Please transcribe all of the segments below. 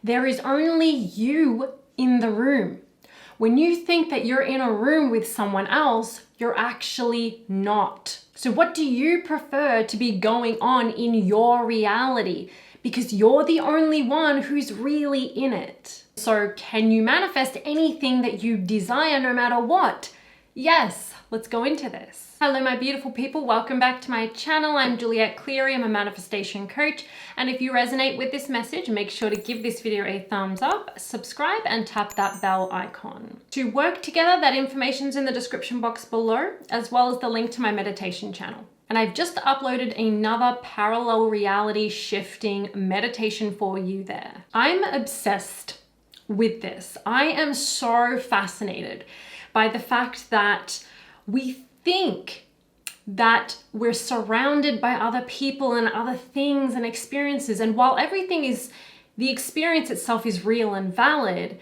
There is only you in the room. When you think that you're in a room with someone else, you're actually not. So what do you prefer to be going on in your reality? Because you're the only one who's really in it. So can you manifest anything that you desire no matter what? Yes, let's go into this. Hello, my beautiful people. Welcome back to my channel. I'm Juliet Cleary. I'm a manifestation coach. And if you resonate with this message, make sure to give this video a thumbs up, subscribe, and tap that bell icon. To work together, that information's in the description box below, as well as the link to my meditation channel. And I've just uploaded another parallel reality shifting meditation for you there. I'm obsessed with this. I am so fascinated by the fact that we think that we're surrounded by other people and other things and experiences. And while everything is, the experience itself is real and valid,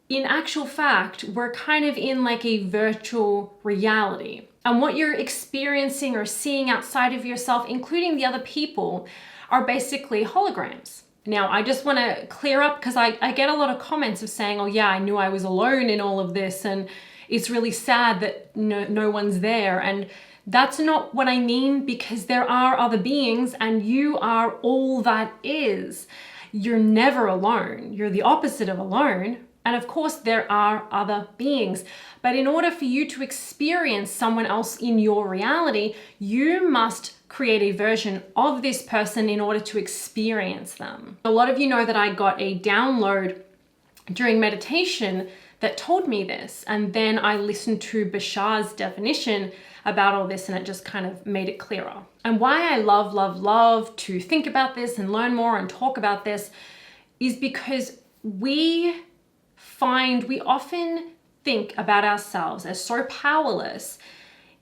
in actual fact, we're kind of in like a virtual reality. And what you're experiencing or seeing outside of yourself, including the other people, are basically holograms. Now, I just want to clear up because I get a lot of comments of saying, oh yeah, I knew I was alone in all of this and it's really sad that no one's there. And that's not what I mean, because there are other beings and you are all that is. You're never alone. You're the opposite of alone. And of course, there are other beings. But in order for you to experience someone else in your reality, you must create a version of this person in order to experience them. A lot of you know that I got a download during meditation that told me this. And then I listened to Bashar's definition about all this and it just kind of made it clearer. And why I love to think about this and learn more and talk about this is because we often think about ourselves as so powerless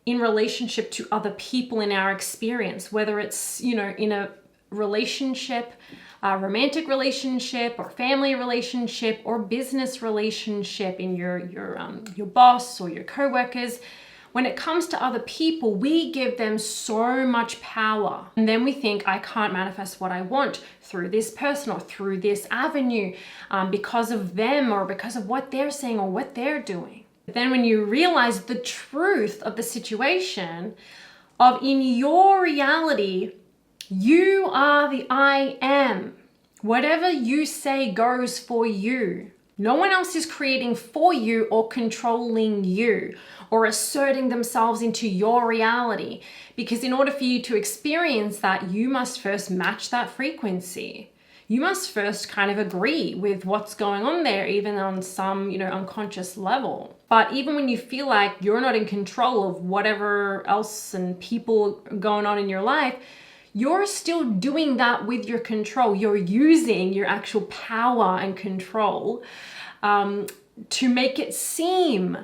in relationship to other people in our experience, whether it's, in a relationship, a romantic relationship or family relationship or business relationship, in your boss or your co-workers. When it comes to other people, we give them so much power. And then we think, I can't manifest what I want through this person or through this avenue because of them or because of what they're saying or what they're doing. But then when you realize the truth of the situation, of in your reality, you are the I am. Whatever you say goes for you. No one else is creating for you or controlling you or asserting themselves into your reality. Because in order for you to experience that, you must first match that frequency. You must first kind of agree with what's going on there, even on some, unconscious level. But even when you feel like you're not in control of whatever else and people going on in your life, you're still doing that with your control. You're using your actual power and control to make it seem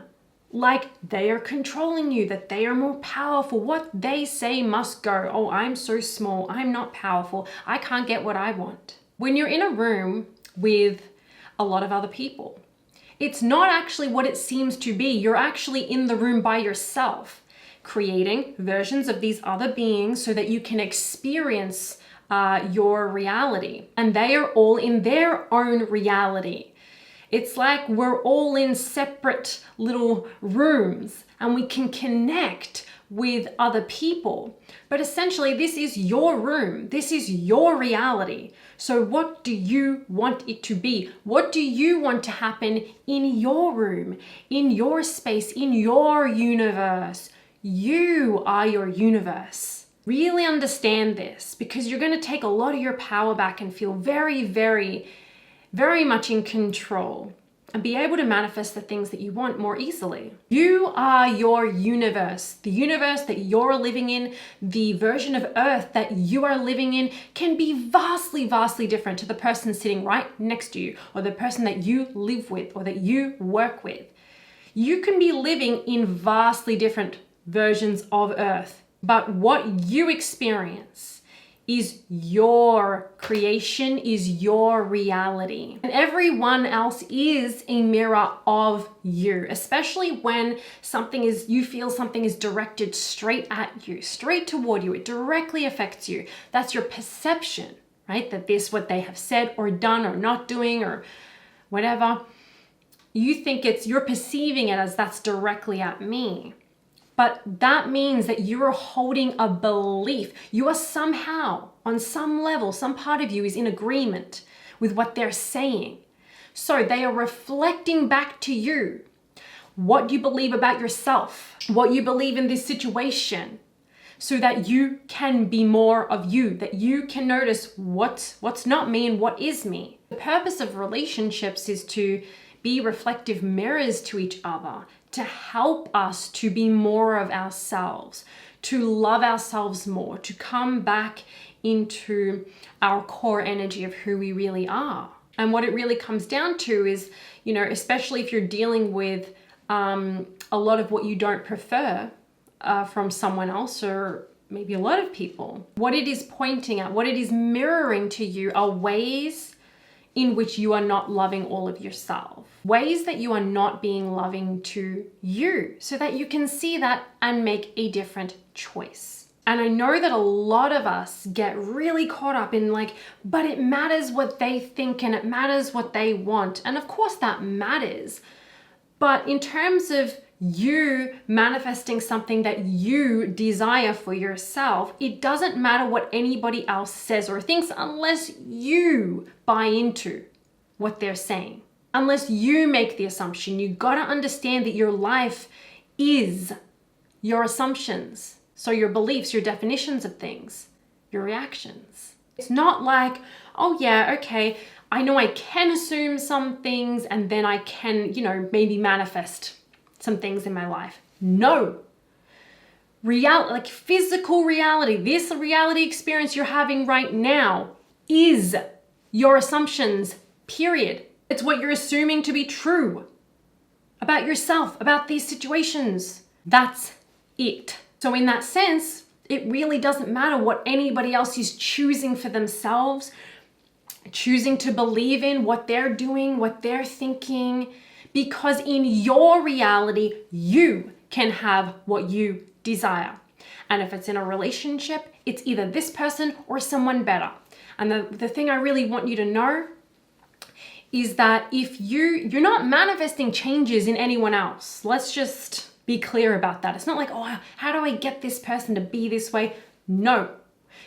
like they are controlling you, that they are more powerful. What they say must go. Oh, I'm so small. I'm not powerful. I can't get what I want. When you're in a room with a lot of other people, it's not actually what it seems to be. You're actually in the room by yourself, creating versions of these other beings so that you can experience your reality. And they are all in their own reality. It's like we're all in separate little rooms and we can connect with other people. But essentially, this is your room. This is your reality. So what do you want it to be? What do you want to happen in your room, in your space, in your universe? You are your universe. Really understand this, because you're going to take a lot of your power back and feel very, very, very much in control and be able to manifest the things that you want more easily. You are your universe. The universe that you're living in, the version of Earth that you are living in, can be vastly, vastly different to the person sitting right next to you or the person that you live with or that you work with. You can be living in vastly different versions of Earth, but what you experience is your creation, is your reality. And everyone else is a mirror of you, especially when you feel something is directed straight at you, straight toward you. It directly affects you. That's your perception. right? That this, what they have said or done or not doing or whatever, you think you're perceiving it as that's directly at me. But that means that you are holding a belief. You are somehow, on some level, some part of you is in agreement with what they're saying. So they are reflecting back to you what you believe about yourself, what you believe in this situation, so that you can be more of you, that you can notice what's not me and what is me. The purpose of relationships is to be reflective mirrors to each other, to help us to be more of ourselves, to love ourselves more, to come back into our core energy of who we really are. And what it really comes down to is, especially if you're dealing with a lot of what you don't prefer from someone else or maybe a lot of people, what it is pointing at, what it is mirroring to you are ways in which you are not loving all of yourself, ways that you are not being loving to you, so that you can see that and make a different choice. And I know that a lot of us get really caught up in but it matters what they think and it matters what they want. And of course that matters. But in terms of you manifesting something that you desire for yourself, it doesn't matter what anybody else says or thinks unless you buy into what they're saying. Unless you make the assumption. You gotta understand that your life is your assumptions. So your beliefs, your definitions of things, your reactions. It's not like, oh yeah, okay, I know I can assume some things and then I can, maybe manifest some things in my life. No. Reality, physical reality, this reality experience you're having right now is your assumptions, period. It's what you're assuming to be true about yourself, about these situations. That's it. So in that sense, it really doesn't matter what anybody else is choosing for themselves, choosing to believe in, what they're doing, what they're thinking, because in your reality, you can have what you desire. And if it's in a relationship, it's either this person or someone better. And the thing I really want you to know is that if you're not manifesting changes in anyone else, let's just be clear about that. It's not like, oh, how do I get this person to be this way? No,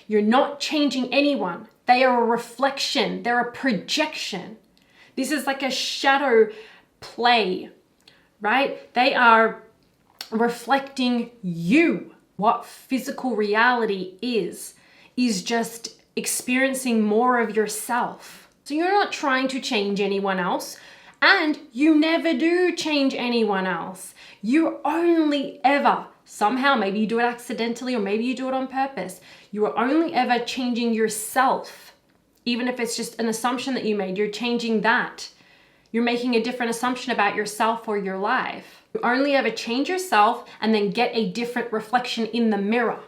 you're not changing anyone. They are a reflection. They're a projection. This is like a shadow play, right? They are reflecting you. What physical reality is just experiencing more of yourself. So you're not trying to change anyone else, and you never do change anyone else. You only ever, somehow, maybe you do it accidentally or maybe you do it on purpose, you are only ever changing yourself. Even if it's just an assumption that you made, you're changing that. You're making a different assumption about yourself or your life. You only ever change yourself and then get a different reflection in the mirror.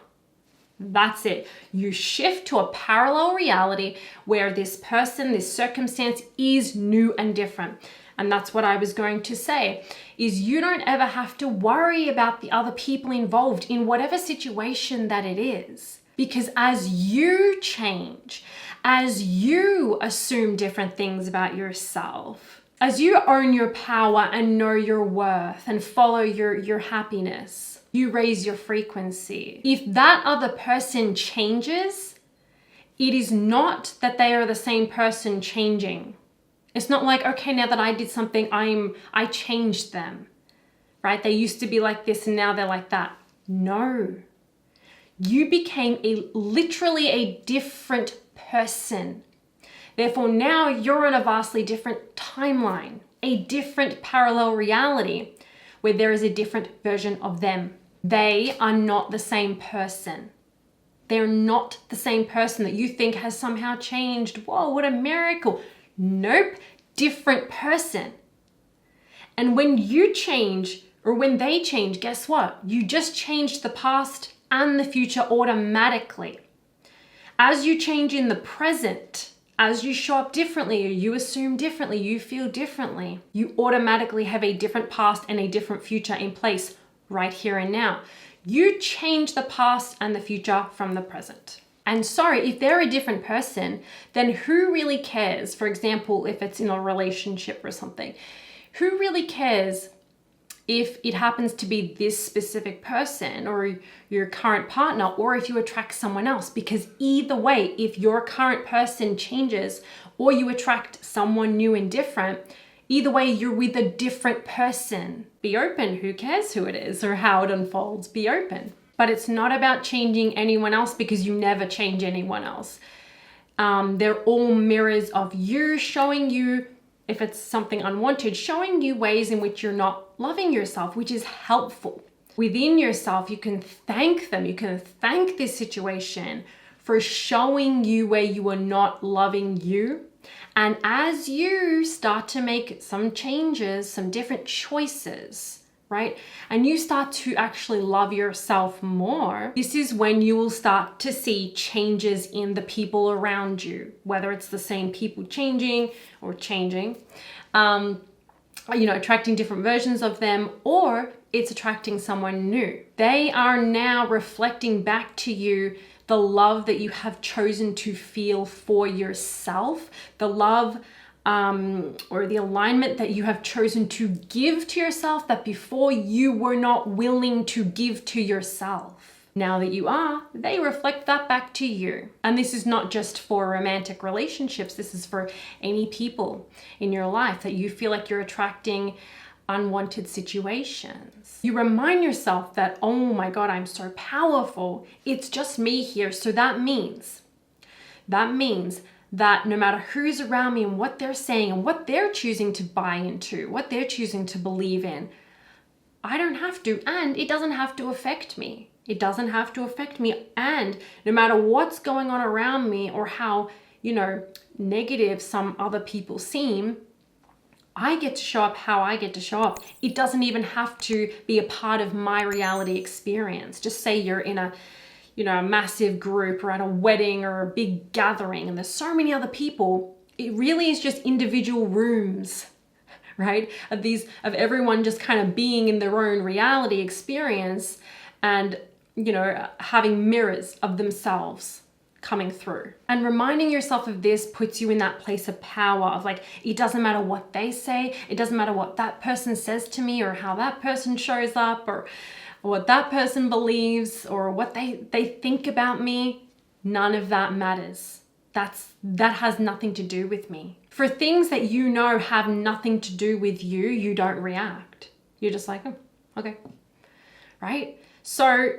That's it. You shift to a parallel reality where this person, this circumstance is new and different. And that's what I was going to say, is you don't ever have to worry about the other people involved in whatever situation that it is. Because as you change, as you assume different things about yourself, as you own your power and know your worth and follow your happiness, you raise your frequency. If that other person changes, it is not that they are the same person changing. It's not like, okay, now that I did something, I changed them, right? They used to be like this and now they're like that. No. You became literally a different person. Therefore, now you're in a vastly different timeline, a different parallel reality where there is a different version of them. They are not the same person. They're not the same person that you think has somehow changed. Whoa, what a miracle. Nope, different person. And when you change, or when they change, guess what? You just changed the past and the future automatically. As you change in the present, as you show up differently, or you assume differently, you feel differently, you automatically have a different past and a different future in place right here and now. You change the past and the future from the present. And so if they're a different person, then who really cares? For example, if it's in a relationship or something, who really cares if it happens to be this specific person or your current partner, or if you attract someone else? Because either way, if your current person changes or you attract someone new and different, either way, you're with a different person. Be open. Who cares who it is or how it unfolds? Be open. But it's not about changing anyone else, because you never change anyone else. They're all mirrors of you, showing you, if it's something unwanted, showing you ways in which you're not loving yourself, which is helpful. Within yourself, you can thank them. You can thank this situation for showing you where you are not loving you. And as you start to make some changes, some different choices, right? And you start to actually love yourself more, this is when you will start to see changes in the people around you, whether it's the same people changing, attracting different versions of them, or it's attracting someone new. They are now reflecting back to you the love that you have chosen to feel for yourself, the love or the alignment that you have chosen to give to yourself that before you were not willing to give to yourself. Now that you are, they reflect that back to you. And this is not just for romantic relationships. This is for any people in your life that you feel like you're attracting unwanted situations. You remind yourself that, oh my God, I'm so powerful. It's just me here. So that means that no matter who's around me and what they're saying and what they're choosing to buy into, what they're choosing to believe in, I don't have to, and it doesn't have to affect me. It doesn't have to affect me. And no matter what's going on around me or how, negative some other people seem, I get to show up how I get to show up. It doesn't even have to be a part of my reality experience. Just say you're in a massive group or at a wedding or a big gathering and there's so many other people. It really is just individual rooms, right? Of everyone just kind of being in their own reality experience and, having mirrors of themselves coming through. And reminding yourself of this puts you in that place of power of it doesn't matter what they say. It doesn't matter what that person says to me or how that person shows up or what that person believes or what they think about me. None of that matters. That has nothing to do with me. For things that have nothing to do with you, you don't react. You're just like, oh, okay, right? So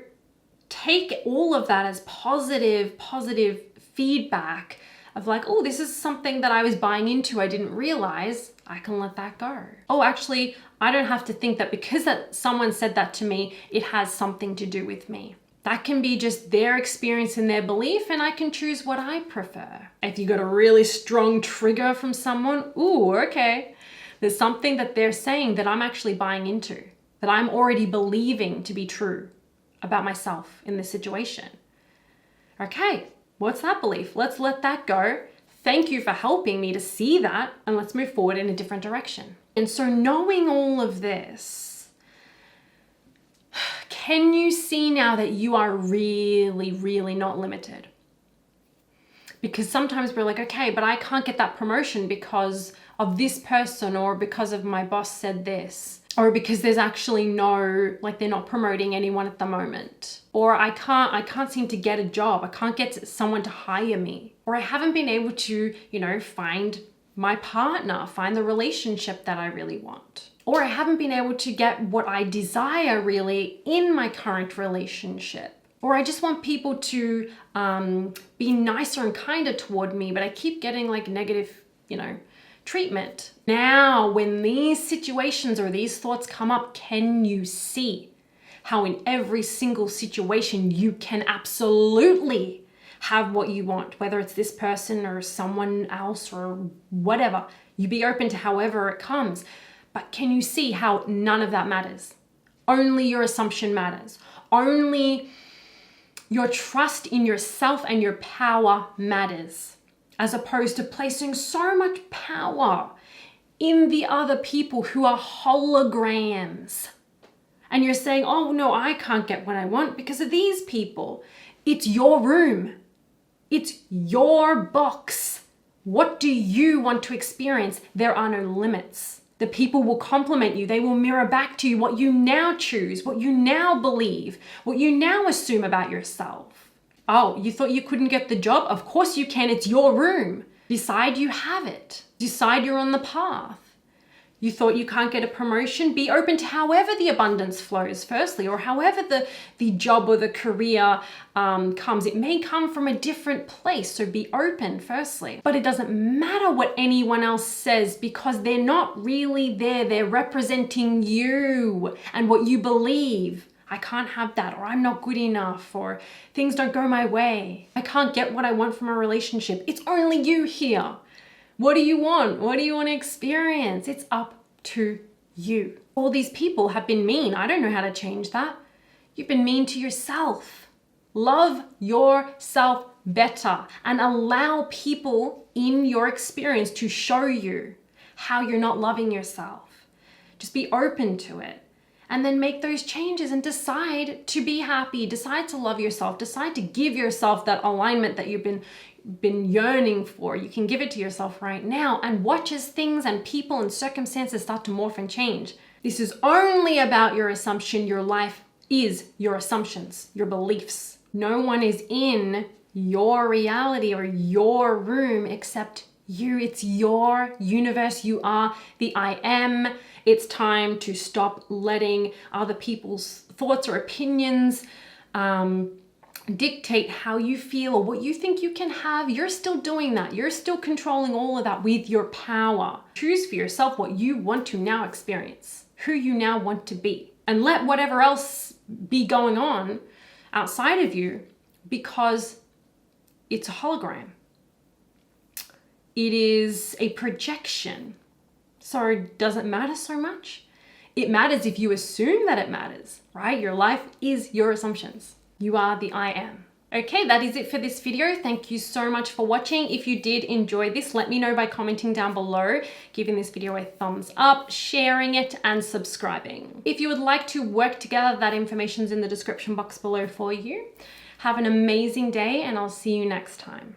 take all of that as positive feedback of oh, this is something that I was buying into. I didn't realize. I can let that go. Oh, actually, I don't have to think that because someone said that to me, it has something to do with me. That can be just their experience and their belief, and I can choose what I prefer. If you got a really strong trigger from someone, ooh, okay. There's something that they're saying that I'm actually buying into, that I'm already believing to be true about myself in this situation. Okay, what's that belief? Let's let that go. Thank you for helping me to see that, and let's move forward in a different direction. And so knowing all of this, can you see now that you are really, really not limited? Because sometimes we're like, okay, but I can't get that promotion because of this person or because of my boss said this. Or because there's actually they're not promoting anyone at the moment. Or I can't seem to get a job. I can't get someone to hire me. Or I haven't been able to, find my partner, find the relationship that I really want. Or I haven't been able to get what I desire really in my current relationship. Or I just want people to be nicer and kinder toward me, but I keep getting negative, treatment. Now, when these situations or these thoughts come up, can you see how in every single situation you can absolutely have what you want, whether it's this person or someone else or whatever? You be open to however it comes. But can you see how none of that matters? Only your assumption matters. Only your trust in yourself and your power matters, as opposed to placing so much power in the other people who are holograms. And you're saying, oh no, I can't get what I want because of these people. It's your room. It's your box. What do you want to experience? There are no limits. The people will compliment you. They will mirror back to you what you now choose, what you now believe, what you now assume about yourself. Oh, you thought you couldn't get the job? Of course you can. It's your room. Decide you have it. Decide you're on the path. You thought you can't get a promotion? Be open to however the abundance flows, firstly, or however the job or the career comes. It may come from a different place, so be open, firstly. But it doesn't matter what anyone else says because they're not really there. They're representing you and what you believe. I can't have that, or I'm not good enough, or things don't go my way. I can't get what I want from a relationship. It's only you here. What do you want? What do you want to experience? It's up to you. All these people have been mean. I don't know how to change that. You've been mean to yourself. Love yourself better and allow people in your experience to show you how you're not loving yourself. Just be open to it. And then make those changes and decide to be happy, decide to love yourself, decide to give yourself that alignment that you've been yearning for. You can give it to yourself right now and watch as things and people and circumstances start to morph and change. This is only about your assumption. Your life is your assumptions, your beliefs. No one is in your reality or your room except you. It's your universe. You are the I am. It's time to stop letting other people's thoughts or opinions dictate how you feel or what you think you can have. You're still doing that. You're still controlling all of that with your power. Choose for yourself what you want to now experience, who you now want to be, and let whatever else be going on outside of you because it's a hologram. It is a projection. So does it matter so much? It matters if you assume that it matters, right? Your life is your assumptions. You are the I am. Okay, that is it for this video. Thank you so much for watching. If you did enjoy this, let me know by commenting down below, giving this video a thumbs up, sharing it, and subscribing. If you would like to work together, that information's in the description box below for you. Have an amazing day, and I'll see you next time.